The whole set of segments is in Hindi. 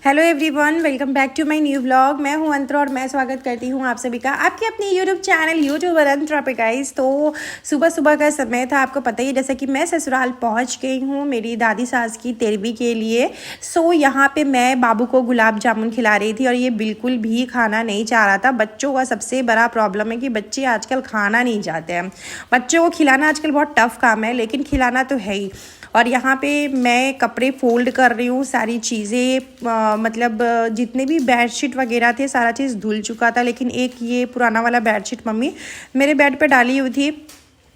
Hello everyone, welcome back to my new vlog. मैं हूं अंतरा और मैं स्वागत करती हूं आप सभी का आपके अपने यूट्यूब चैनल यूट्यूबर अंतरा पे गाइस। तो सुबह सुबह का समय था, आपको पता ही है, जैसा कि मैं ससुराल पहुंच गई हूं मेरी दादी सास की 13वीं के लिए। सो यहाँ पे मैं बाबू को गुलाब जामुन खिला रही थी और ये बिल्कुल भी खाना नहीं चाह रहा था। बच्चों का सबसे बड़ा प्रॉब्लम है कि बच्चे आजकल खाना नहीं चाहते हैं। बच्चों को खिलाना आजकल बहुत टफ काम है, लेकिन खिलाना तो है ही। और यहाँ पे मैं कपड़े फोल्ड कर रही हूँ, सारी चीज़ें मतलब जितने भी बेडशीट वगैरह थे सारा चीज़ धुल चुका था, लेकिन एक ये पुराना वाला बेडशीट मम्मी मेरे बेड पे डाली हुई थी,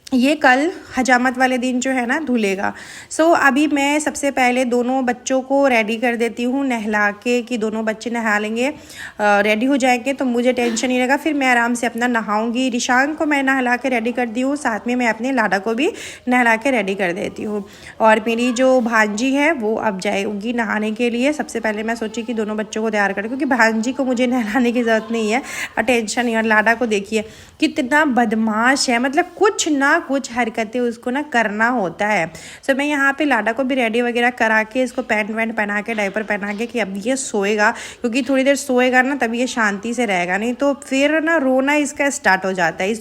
ये कल हजामत वाले दिन जो है ना धुलेगा। सो अभी मैं सबसे पहले दोनों बच्चों को रेडी कर देती हूँ नहला के, कि दोनों बच्चे नहा लेंगे, रेडी हो जाएंगे तो मुझे टेंशन नहीं रहेगा। फिर मैं आराम से अपना नहाऊंगी। रिशांक को मैं नहला के रेडी कर दी हूँ, साथ में मैं अपने लाडा को भी नहला के रेडी कर देती हूँ। और मेरी जो भांजी है वो अब जाएगी नहाने के लिए। सबसे पहले मैं सोची कि दोनों बच्चों को तैयार करें, क्योंकि भांजी को मुझे नहलाने की ज़रूरत नहीं है, टेंशन नहीं। और लाडा को देखिए कितना बदमाश है, मतलब कुछ ना कुछ हरकतें उसको ना करना होता है। सो मैं यहाँ पे लाडा को भी रेडी वगैरह करा के, इसको पैंट वैंट पहना के, डायपर पहना के, कि अब ये सोएगा, क्योंकि थोड़ी देर सोएगा ना तभी ये शांति से रहेगा, नहीं तो फिर ना रोना इसका स्टार्ट हो जाता है।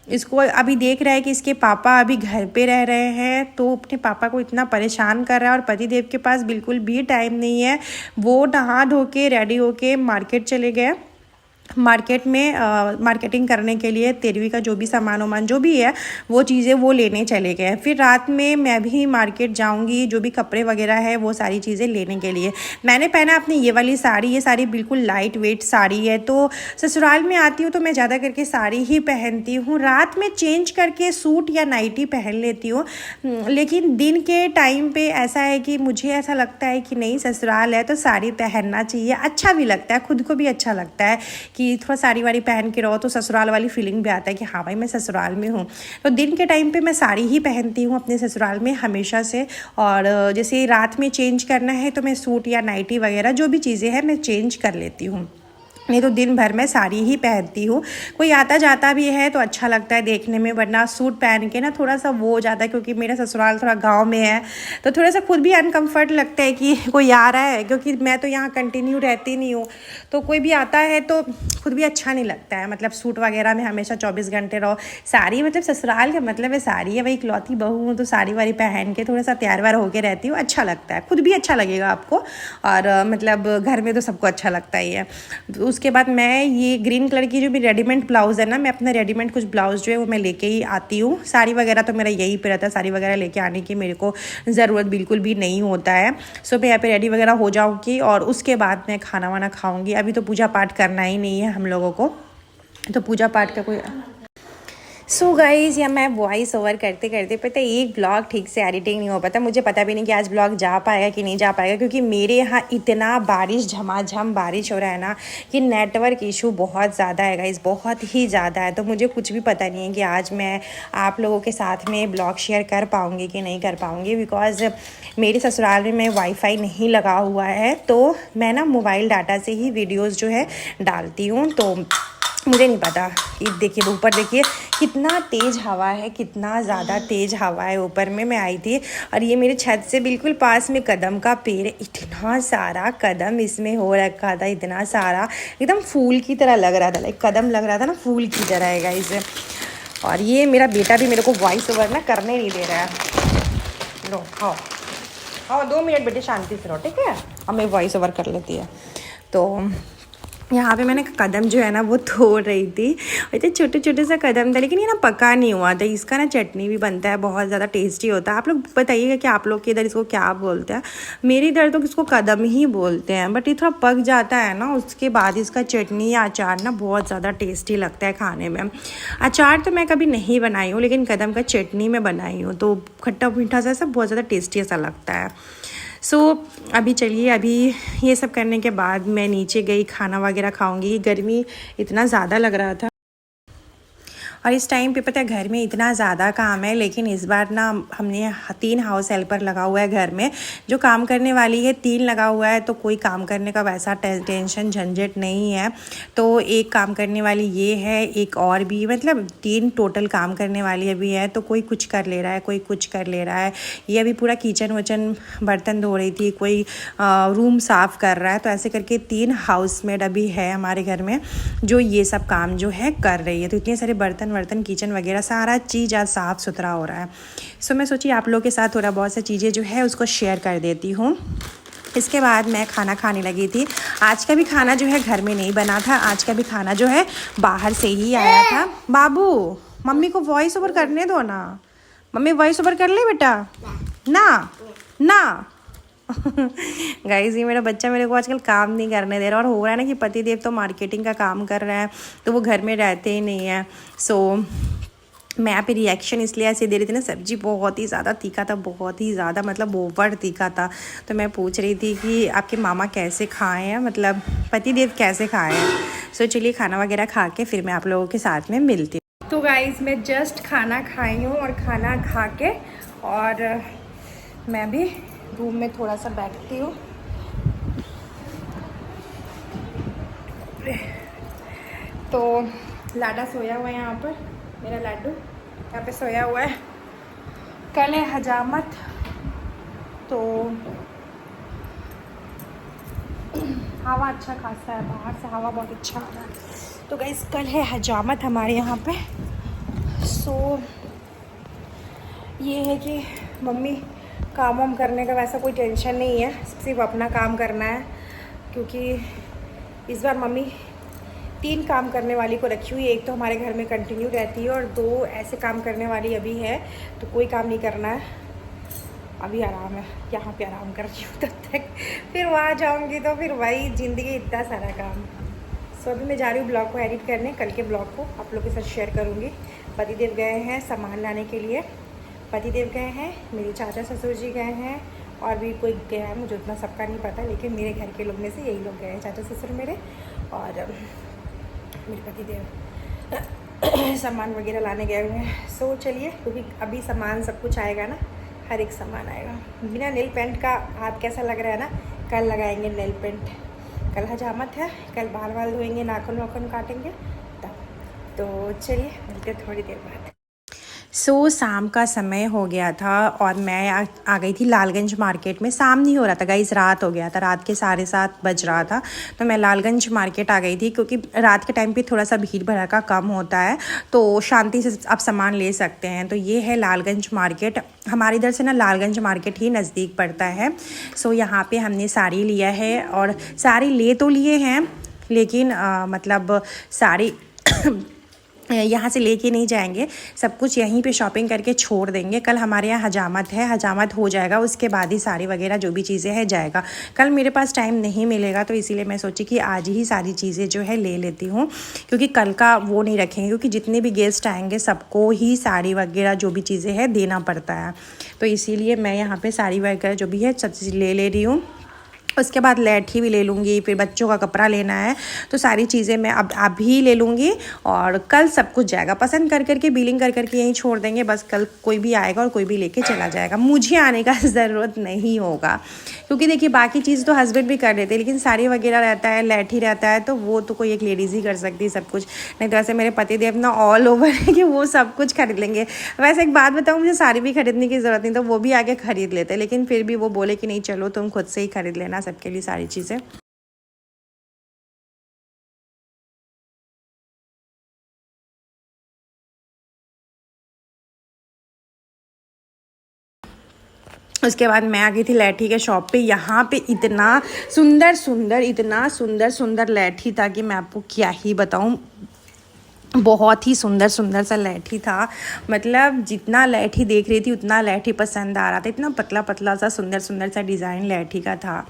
इसको अभी देख रहा है कि इसके पापा अभी घर पे रह रहे हैं, तो अपने पापा को इतना परेशान कर रहा है। और पतिदेव के पास बिल्कुल भी टाइम नहीं है। वो नहा धो के रेडी होके मार्केट चले गए। मार्केट में मार्केटिंग करने के लिए 13वीं का जो भी सामान वामान जो भी है वो चीज़ें वो लेने चले गए। फिर रात में मैं भी मार्केट जाऊंगी, जो भी कपड़े वगैरह है वो सारी चीज़ें लेने के लिए। मैंने पहना अपनी ये वाली साड़ी, ये साड़ी बिल्कुल लाइट वेट साड़ी है। तो ससुराल में आती हूँ तो मैं ज़्यादा करके साड़ी ही पहनती हूँ। रात में चेंज करके सूट या नाइटी पहन लेती हूँ, लेकिन दिन के टाइम पे ऐसा है कि मुझे ऐसा लगता है कि नहीं, ससुराल है तो साड़ी पहनना चाहिए, अच्छा भी लगता है, खुद को भी अच्छा लगता है कि थोड़ा साड़ी वाड़ी पहन के रहो तो ससुराल वाली फीलिंग भी आता है कि हाँ भाई मैं ससुराल में हूँ। तो दिन के टाइम पे मैं साड़ी ही पहनती हूँ अपने ससुराल में हमेशा से। और जैसे रात में चेंज करना है तो मैं सूट या नाइटी वगैरह जो भी चीज़ें हैं मैं चेंज कर लेती हूँ, नहीं तो दिन भर मैं साड़ी ही पहनती हूँ। कोई आता जाता भी है तो अच्छा लगता है देखने में, वरना सूट पहन के ना थोड़ा सा वो हो जाता है, क्योंकि मेरा ससुराल थोड़ा गांव में है तो थोड़ा सा खुद भी अनकंफर्ट लगता है कि कोई आ रहा है, क्योंकि मैं तो यहाँ कंटिन्यू रहती नहीं हूँ। तो कोई भी आता है तो खुद भी अच्छा नहीं लगता है, मतलब सूट वगैरह में हमेशा 24 घंटे रहो। साड़ी मतलब ससुराल का मतलब है साड़ी है, वही इकलौती बहू हूँ तो साड़ी वाड़ी पहन के थोड़ा सा तैयार व्यार होकर रहती हूँ, अच्छा लगता है, खुद भी अच्छा लगेगा आपको। और मतलब घर में तो सबको अच्छा लगता ही है। उसके बाद मैं ये ग्रीन कलर की जो भी रेडीमेड ब्लाउज़ है ना, मैं अपना रेडीमेड कुछ ब्लाउज़ जो है वो मैं लेके ही आती हूँ। साड़ी वगैरह तो मेरा यहीं पे रहता है, साड़ी वगैरह लेके आने की मेरे को ज़रूरत बिल्कुल भी नहीं होता है। सो मैं यहाँ पे रेडी वगैरह हो जाऊँगी और उसके बाद मैं खाना वाना खाऊँगी। अभी तो पूजा पाठ करना ही नहीं है हम लोगों को, तो पूजा पाठ का कोई सो गाइज़, या मैं वॉइस ओवर करते करते पता है एक ब्लॉग ठीक से एडिटिंग नहीं हो पाता। मुझे पता भी नहीं कि आज ब्लॉग जा पाएगा कि नहीं जा पाएगा, क्योंकि मेरे यहाँ इतना बारिश, झमाझम बारिश हो रहा है ना कि नेटवर्क इशू बहुत ज़्यादा है गाइज़, बहुत ही ज़्यादा है। तो मुझे कुछ भी पता नहीं है कि आज मैं आप लोगों के साथ में ब्लॉग शेयर कर पाऊँगी कि नहीं कर पाऊँगी, बिकॉज़ मेरे ससुराल में वाईफाई नहीं लगा हुआ है। तो मैं ना मोबाइल डाटा से ही वीडियोज़ जो है डालती हूँ, तो मुझे नहीं पता। ये देखिए ऊपर देखिए कितना तेज़ हवा है, कितना ज़्यादा तेज़ हवा है। ऊपर में मैं आई थी और ये मेरे छत से बिल्कुल पास में कदम का पेड़ है, इतना सारा कदम इसमें हो रखा था, इतना सारा एकदम फूल की तरह लग रहा था, लाइक कदम लग रहा था ना फूल की तरह है गाइस। और ये मेरा बेटा भी मेरे को वॉइस ओवर ना करने नहीं दे रहा है। लो खाओ खाओ, 2 मिनट बेटे शांति से रहो, ठीक है। अब मैं वॉइस ओवर कर लेती है। तो यहाँ पे मैंने कदम जो है ना वो तोड़ रही थी, इतने छोटे छोटे सा कदम था, लेकिन ये ना पका नहीं हुआ था। इसका ना चटनी भी बनता है, बहुत ज़्यादा टेस्टी होता है। आप लोग बताइएगा कि आप लोग के इधर इसको क्या बोलते हैं। मेरे इधर तो इसको कदम ही बोलते हैं, बट ये थोड़ा पक जाता है ना, उसके बाद इसका चटनी या अचार ना बहुत ज़्यादा टेस्टी लगता है खाने में। अचार तो मैं कभी नहीं बनाई हूँ, लेकिन कदम का चटनी मैं बनाई हूँ, तो खट्टा मीठा सा सब बहुत ज़्यादा टेस्टी ऐसा लगता है। सो अभी चलिए, अभी ये सब करने के बाद मैं नीचे गई, खाना वगैरह खाऊंगी। गर्मी इतना ज़्यादा लग रहा था और इस टाइम पे पता है घर में इतना ज़्यादा काम है, लेकिन इस बार ना हमने 3 हाउस हेल्पर लगा हुआ है घर में, जो काम करने वाली है 3 लगा हुआ है, तो कोई काम करने का वैसा टेंशन झंझट नहीं है। तो एक काम करने वाली ये है, एक और भी, मतलब 3 टोटल काम करने वाली अभी है। तो कोई कुछ कर ले रहा है, कोई कुछ कर ले रहा है। ये अभी पूरा किचन वचन बर्तन धो रही थी, कोई रूम साफ़ कर रहा है। तो ऐसे करके 3 हाउसमेड अभी है हमारे घर में जो ये सब काम जो है कर रही है। तो इतने सारे बर्तन वर्तन किचन वगैरह सारा चीज़ आज साफ़ सुथरा हो रहा है। सो मैं सोची आप लोगों के साथ थोड़ा बहुत सा चीज़ें जो है उसको शेयर कर देती हूँ। इसके बाद मैं खाना खाने लगी थी। आज का भी खाना जो है घर में नहीं बना था, आज का भी खाना जो है बाहर से ही आया था। बाबू मम्मी को वॉइस ओवर करने दो ना, मम्मी वॉइस ओवर कर ले बेटा। ना ना गाइस, ये मेरा बच्चा मेरे को आजकल काम नहीं करने दे रहा, और हो रहा है ना कि पतिदेव तो मार्केटिंग का काम कर रहे हैं, तो वो घर में रहते ही नहीं हैं। सो मैं यहाँ पे रिएक्शन इसलिए ऐसे दे रही थी ना, सब्जी बहुत ही ज़्यादा तीखा था, बहुत ही ज़्यादा, मतलब ओवर तीखा था। तो मैं पूछ रही थी कि आपके मामा कैसे खाए हैं, मतलब पतिदेव कैसे खाए हैं। सो चलिए खाना वगैरह खा के फिर मैं आप लोगों के साथ में मिलती हूँ। तो गाइस मैं जस्ट खाना खाई हूँ, और खाना खा के और मैं भी रूम में थोड़ा सा बैठती हूँ। तो लाडा सोया हुआ है यहाँ पर, मेरा लाडू यहाँ पे सोया हुआ है। कल है हजामत, तो हवा अच्छा खासा है, बाहर से हवा बहुत अच्छा आ रहा है। तो गाइस कल है हजामत हमारे यहाँ पे। सो ये है कि मम्मी काम वाम करने का वैसा कोई टेंशन नहीं है, सिर्फ अपना काम करना है, क्योंकि इस बार मम्मी 3 काम करने वाली को रखी हुई है। एक तो हमारे घर में कंटिन्यू रहती है, और 2 ऐसे काम करने वाली अभी है, तो कोई काम नहीं करना है। अभी आराम है, यहाँ पे आराम कर रही हूँ, तब तक फिर वहाँ जाऊँगी तो फिर वही ज़िंदगी, इतना सारा काम। सो अभी मैं जा रही हूँ ब्लॉग को एडिट करने, कल के ब्लॉग को आप लोगों के साथ शेयर करूँगी। पतिदेव गए हैं सामान लाने के लिए, पतिदेव गए हैं, मेरे चाचा ससुर जी गए हैं, और भी कोई गया है, मुझे उतना सबका नहीं पता, लेकिन मेरे घर के लोग में से यही लोग गए हैं, चाचा ससुर मेरे और मेरे पतिदेव सामान वगैरह लाने गए हुए हैं। सो चलिए, क्योंकि अभी सामान सब कुछ आएगा ना, हर एक सामान आएगा। बिना नेल पेंट का हाथ कैसा लग रहा है ना, कल लगाएंगे नेल पेंट। कल हजामत है, कल बाल वाल धोएंगे, नाखून वाखून काटेंगे तब। तो चलिए मिलते थोड़ी देर बाद। सो शाम का समय हो गया था, और मैं आ गई थी लालगंज मार्केट में। शाम नहीं हो रहा था गाइस, रात हो गया था, रात के 7:30 बज रहा था। तो मैं लालगंज मार्केट आ गई थी, क्योंकि रात के टाइम पे थोड़ा सा भीड़ भड़का कम होता है, तो शांति से आप सामान ले सकते हैं। तो ये है लालगंज मार्केट, हमारे इधर से ना लालगंज मार्केट ही नज़दीक पड़ता है। सो यहाँ पे हमने साड़ी लिया है, और साड़ी ले तो लिए हैं, लेकिन मतलब साड़ी यहाँ से लेके नहीं जाएंगे, सब कुछ यहीं पे शॉपिंग करके छोड़ देंगे। कल हमारे यहाँ हजामत है, हजामत हो जाएगा, उसके बाद ही साड़ी वगैरह जो भी चीज़ें हैं जाएगा। कल मेरे पास टाइम नहीं मिलेगा, तो इसीलिए मैं सोची कि आज ही सारी चीज़ें जो है ले लेती हूँ, क्योंकि कल का वो नहीं रखेंगे, क्योंकि जितने भी गेस्ट आएंगे सबको ही साड़ी वगैरह जो भी चीज़ें हैं देना पड़ता है। तो इसीलिए मैं यहाँ पर साड़ी वगैरह जो भी है सब चीज़ ले रही हूँ। उसके बाद लैठी भी ले लूँगी, फिर बच्चों का कपड़ा लेना है, तो सारी चीज़ें मैं अब अभी ले लूँगी, और कल सब कुछ जाएगा। पसंद कर करके बिलिंग कर करके यहीं छोड़ देंगे, बस कल कोई भी आएगा और कोई भी लेके चला जाएगा, मुझे आने का ज़रूरत नहीं होगा। क्योंकि देखिए बाकी चीज़ तो हस्बैंड भी कर देते हैं, लेकिन साड़ी वगैरह रहता है, लैठी रहता है, तो वो तो कोई एक लेडीज़ ही कर सकती है सब कुछ। नहीं तो ऐसे मेरे पतिदेव ना ऑल ओवर है कि वो सब कुछ खरीद लेंगे। वैसे एक बात बताऊँ, मुझे साड़ी भी खरीदने की ज़रूरत नहीं, तो वो भी आके ख़रीद लेते, लेकिन फिर भी वो बोले कि नहीं चलो तुम खुद से ही खरीद लेना सबके लिए सारी चीज़ें। उसके बाद मैं आ गई थी लैठी के शॉप पे। यहाँ पे इतना सुंदर लैठी था कि मैं आपको क्या ही बताऊँ, बहुत ही सुंदर सा लैठी था। मतलब जितना लैठी देख रही थी उतना लैठी पसंद आ रहा था, इतना पतला सा सुंदर सा डिज़ाइन लैठी का था।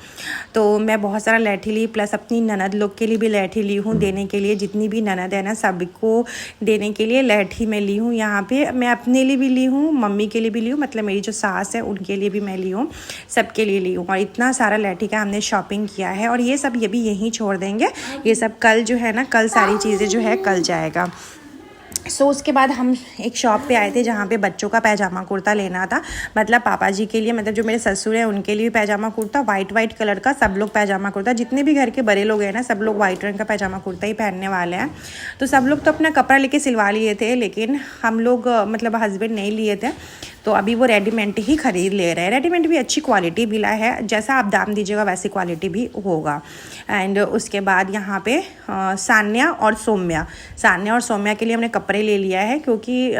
तो मैं बहुत सारा लैठी ली, प्लस अपनी ननद लोग के लिए भी लैठी ली हूँ देने के लिए। जितनी भी ननद है ना सबको देने के लिए लैठी मैं ली हूँ। यहाँ पे मैं अपने लिए भी ली हूँ, मम्मी के लिए भी ली हूँ, मतलब मेरी जो सास है उनके लिए भी मैं ली हूँ, सबके लिए ली हूँ। और इतना सारा लैठी का हमने शॉपिंग किया है, और ये सब ये भी यहीं छोड़ देंगे। ये सब कल जो है ना, कल सारी चीज़ें जो है कल जाएगा। उसके बाद हम एक शॉप पे आए थे जहाँ पे बच्चों का पैजामा कुर्ता लेना था, मतलब पापा जी के लिए, मतलब जो मेरे ससुर हैं उनके लिए पैजामा कुर्ता, वाइट कलर का। सब लोग पैजामा कुर्ता, जितने भी घर के बड़े लोग हैं ना, सब लोग वाइट रंग का पैजामा कुर्ता ही पहनने वाले हैं। तो सब लोग तो अपना कपड़ा लेके सिलवा लिए थे, लेकिन हम लोग मतलब हस्बैंड नहीं लिए थे, तो अभी वो रेडीमेड ही ख़रीद ले रहे हैं। रेडीमेड भी अच्छी क्वालिटी मिला है, जैसा आप दाम दीजिएगा वैसी क्वालिटी भी होगा। एंड उसके बाद यहाँ पे सान्या और सौम्या के लिए हमने कपड़े ले लिया है, क्योंकि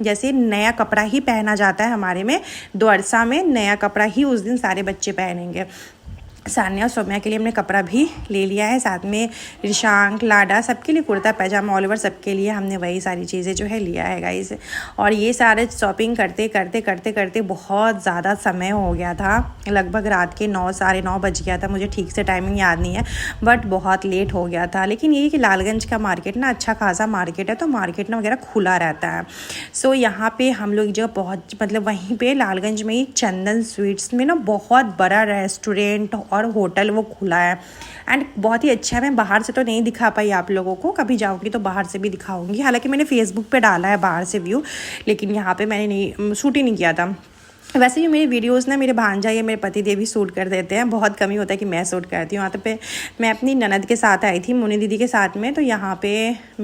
जैसे नया कपड़ा ही पहना जाता है हमारे में, द्वारसा में नया कपड़ा ही उस दिन सारे बच्चे पहनेंगे। सान्या और सौम्या के लिए हमने कपड़ा भी ले लिया है, साथ में रिशांक, लाडा सबके लिए कुर्ता पैजामा ऑल ओवर सबके लिए हमने वही सारी चीज़ें जो है लिया है गाइस। और ये सारे शॉपिंग करते बहुत ज़्यादा समय हो गया था, लगभग रात के 9 साढ़े 9 बज गया था, मुझे ठीक से टाइमिंग याद नहीं है, बट बहुत लेट हो गया था। लेकिन ये कि लालगंज का मार्केट ना अच्छा खासा मार्केट है, तो मार्केट ना वगैरह खुला रहता है। सो यहाँ पर हम लोग जो पहुँच, मतलब वहीं पर लालगंज में ही चंदन स्वीट्स में ना बहुत बड़ा रेस्टोरेंट और होटल वो खुला है, एंड बहुत ही अच्छा है। मैं बाहर से तो नहीं दिखा पाई आप लोगों को, कभी जाऊंगी तो बाहर से भी दिखाऊंगी। हालांकि मैंने फेसबुक पे डाला है बाहर से व्यू, लेकिन यहाँ पे मैंने नहीं शूट ही नहीं किया था। वैसे भी मेरी वीडियोस ना मेरे भांजा या मेरे पति देव भी शूट कर देते हैं, बहुत कम ही होता है कि मैं शूट करती हूँ। यहाँ पे मैं अपनी ननद के साथ आई थी, मुनी दीदी के साथ में, तो यहाँ पे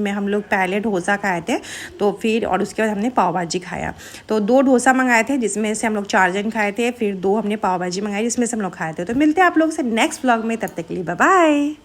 हम लोग पहले डोसा खाए थे, तो फिर और उसके बाद हमने पाव भाजी खाया। तो 2 डोसा मंगाए थे, जिसमें से हम लोग 4 जन खाए थे, फिर 2 हमने पाव भाजी मंगाई जिसमें से हम लोग खाए थे। तो मिलते हैं आप लोग से नेक्स्ट व्लॉग में, तब तक के लिए बाय बाय।